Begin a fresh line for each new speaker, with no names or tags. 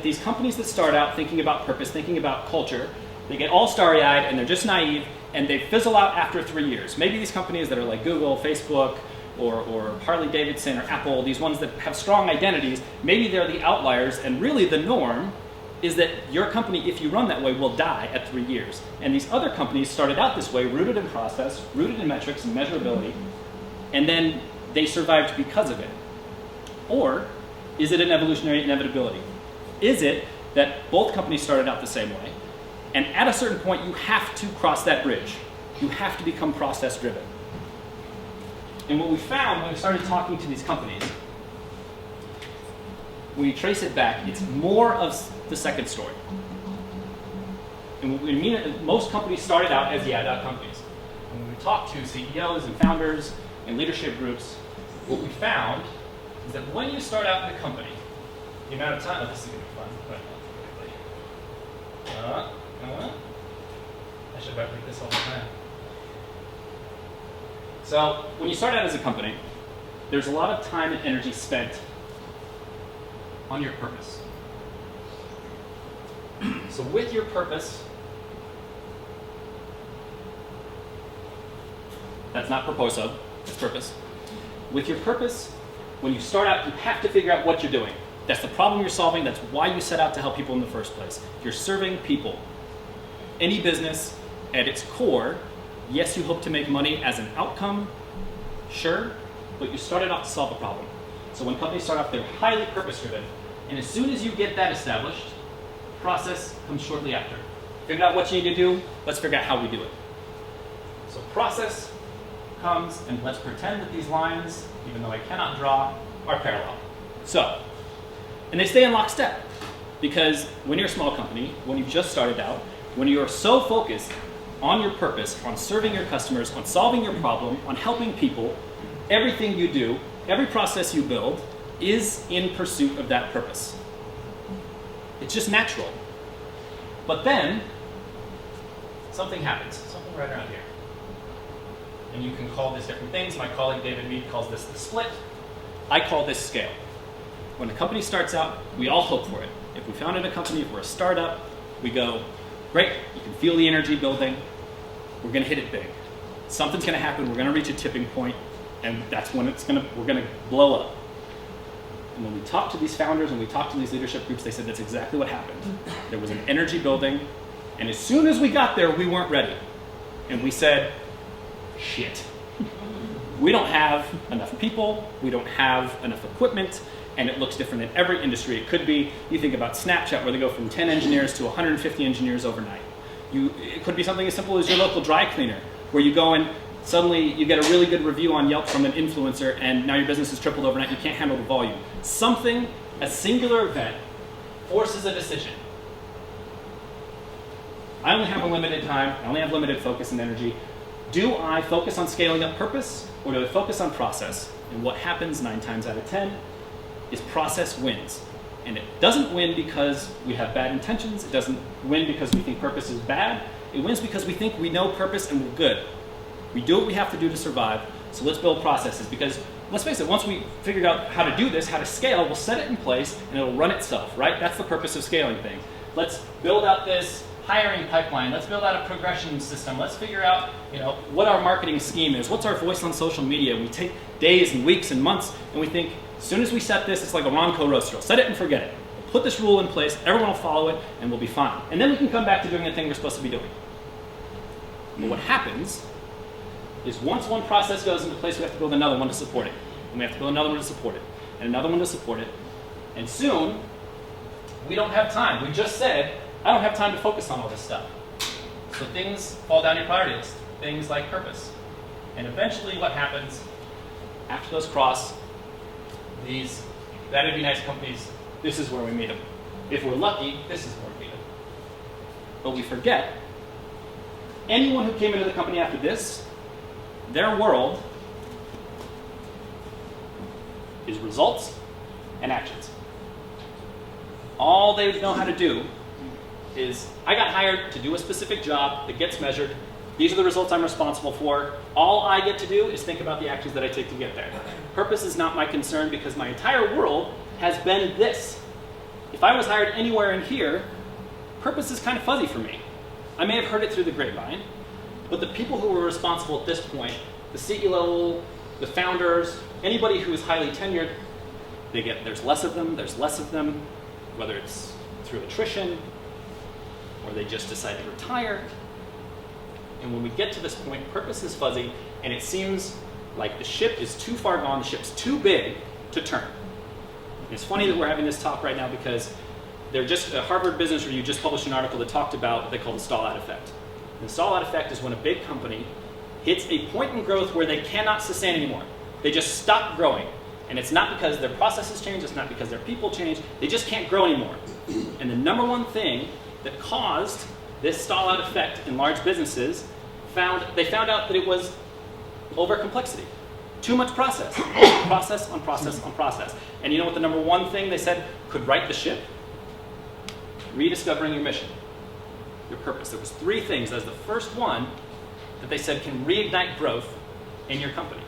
these companies that start out thinking about purpose, thinking about culture, they get all starry-eyed and they're just naive and they fizzle out after 3 years. Maybe these companies that are like Google, Facebook, or Harley-Davidson or Apple, these ones that have strong identities, maybe they're the outliers, and really the norm is that your company, if you run that way, will die at 3 years. And these other companies started out this way, rooted in process, rooted in metrics and measurability, and then they survived because of it. Or is it an evolutionary inevitability? Is it that both companies started out the same way, and at a certain point you have to cross that bridge. You have to become process-driven. And what we found when we started talking to these companies, when you trace it back, it's more of the second story. And what we mean is most companies started out as companies. And when we talk to CEOs and founders and leadership groups, what we found is that when you start out in a company, the amount of time, this is going to be fun. I should replicate this all the time. So when you start out as a company, there's a lot of time and energy spent on your purpose. So with your purpose, that's not proposal, it's purpose. With your purpose, when you start out, you have to figure out what you're doing. That's the problem you're solving. That's why you set out to help people in the first place. You're serving people. Any business, at its core, yes, you hope to make money as an outcome, sure, but you started off to solve a problem. So when companies start off, they're highly purpose-driven. And as soon as you get that established, process comes shortly after. Figure out what you need to do, let's figure out how we do it. So process comes, and let's pretend that these lines, even though I cannot draw, are parallel. So, and they stay in lockstep. Because when you're a small company, when you've just started out, when you're so focused on your purpose, on serving your customers, on solving your problem, on helping people, everything you do, every process you build is in pursuit of that purpose. It's just natural. But then, something happens, something right around here. And you can call this different things. My colleague David Mead calls this the split. I call this scale. When a company starts out, we all hope for it. If we founded a company, if we're a startup, we go, great, you can feel the energy building, we're gonna hit it big. Something's gonna happen, we're gonna reach a tipping point, and that's when we're gonna blow up. And when we talk to these founders, when we talk to these leadership groups, they said that's exactly what happened. There was an energy building, and as soon as we got there, we weren't ready. And we said, shit. We don't have enough people, we don't have enough equipment, and it looks different in every industry. It could be, you think about Snapchat, where they go from 10 engineers to 150 engineers overnight. It could be something as simple as your local dry cleaner, where you go and suddenly you get a really good review on Yelp from an influencer, and now your business has tripled overnight, you can't handle the volume. Something, a singular event, forces a decision. I only have a limited time, I only have limited focus and energy. Do I focus on scaling up purpose, or do I focus on process? And what happens 9 times out of 10 is process wins. And it doesn't win because we have bad intentions, it doesn't win because we think purpose is bad, it wins because we think we know purpose and we're good. We do what we have to do to survive, so let's build processes, because let's face it, once we figured out how to do this, how to scale, we'll set it in place and it'll run itself, right? That's the purpose of scaling things. Let's build out this hiring pipeline, let's build out a progression system, let's figure out what our marketing scheme is, what's our voice on social media. We take days and weeks and months and we think, as soon as we set this, it's like a Ronco roaster. Set it and forget it. We'll put this rule in place, everyone will follow it, and we'll be fine. And then we can come back to doing the thing we're supposed to be doing. But what happens is once one process goes into place, we have to build another one to support it. And we have to build another one to support it. And another one to support it. And soon, we don't have time. We just said, I don't have time to focus on all this stuff. So things fall down your priority list. Things like purpose. And eventually what happens, after those cross, these that'd be nice companies, this is where we meet them. If we're lucky, this is where we meet them. But we forget, anyone who came into the company after this, their world is results and actions. All they know how to do is, I got hired to do a specific job that gets measured. These are the results I'm responsible for. All I get to do is think about the actions that I take to get there. Purpose is not my concern because my entire world has been this. if I was hired anywhere in here, purpose is kind of fuzzy for me. I may have heard it through the grapevine, but the people who were responsible at this point, the CEO level, the founders, anybody who is highly tenured, there's less of them, whether it's through attrition or they just decide to retire. And when we get to this point, purpose is fuzzy, and it seems like the ship is too far gone, the ship's too big to turn. And it's funny that we're having this talk right now because Harvard Business Review just published an article that talked about what they call the stall-out effect. And the stall-out effect is when a big company hits a point in growth where they cannot sustain anymore. They just stop growing. And it's not because their processes change, it's not because their people change, they just can't grow anymore. And the number one thing that caused this stall-out effect in large businesses, they found out that it was over-complexity. Too much process. Process on process on process. And you know what the number one thing they said could right the ship? Rediscovering your mission, your purpose. There was 3 things as the first one that they said can reignite growth in your company.